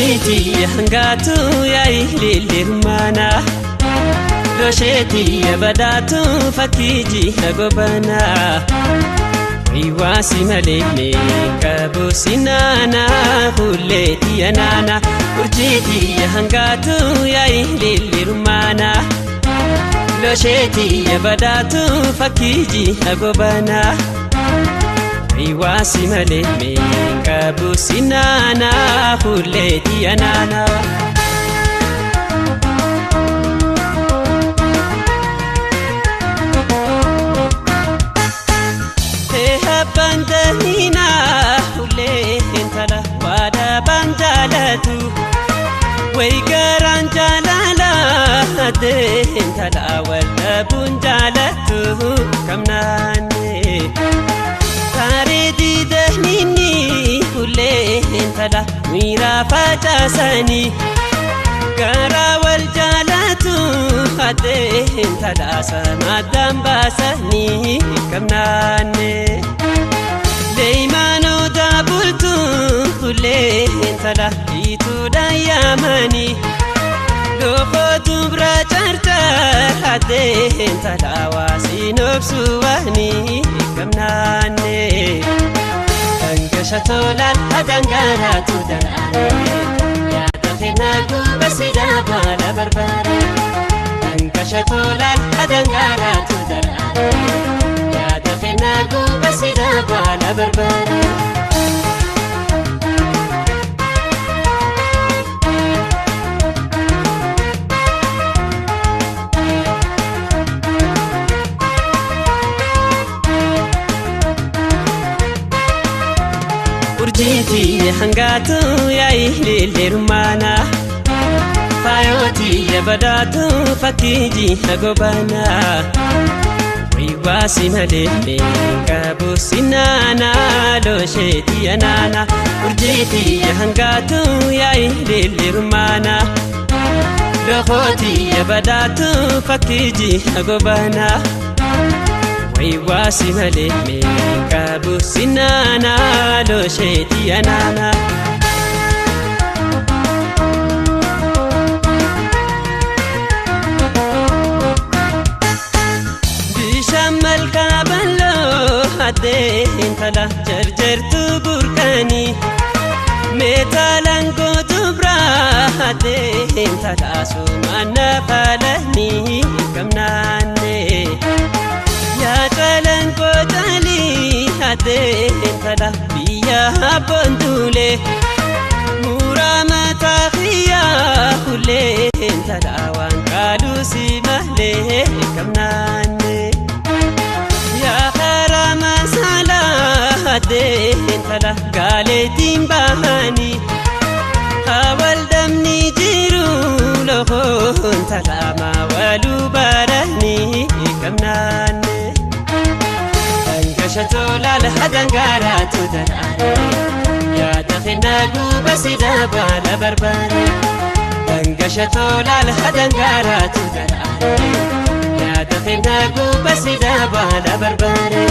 urjiti hangatu ya ililirmana losheti ya badatu fakiji agobana Iwasi maleme kabusinana huleti anana urjiti hangatu ya ililirmana losheti ya badatu fakiji agobana Iwasi maleme kabusinana huleti anana Bandahina hule entala wada banjalatu Waigaran jalala de entala wala bunjalatu kamnane Taridi dahnini hule entala mira fatasani Gara wal jalatu ade entala sana dambasani kamnane Leimano da bultu hule entala itu dayamani Lofotu bracharta hade entala wasinopsu wahni kamnane Angashatolal hadangaratu darare Yadafinagu basida bala barbare Angashatolal hadangaratu darare Yadafinagu basida bala barbare Urjiti hangatu ya ililirmana Fayoti ya badatu fakiji agobana Iwasi maleme kabusinana losheti anana urjiti hangatu ya ililirmana Lokhoti ya badatu fakiji agobana Iwasi maleme kabusinana losheti anana Bishamal kabalo hade entala jarjartu burkani Metalango dubra hade entala sumana falani kamnane Ya talango tali hade entala biya bondule Muramata khiya hule entala wankalu simale kamnane Ya harama sala hade entala galetin bahani Hawal damni jiru loho entala mawalu barani kamnane Angashatolal hadangaratu darare Yadafinagu basida bala barbare Angashatolal hadangaratu darare Yadafinagu basida bala barbare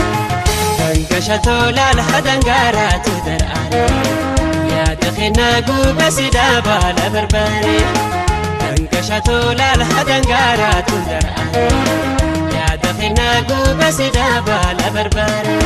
Angashatolal hadangaratu darare Yadafinagu basida bala barbare Angashatolal hadangaratu darare Yadafinagu basida bala barbare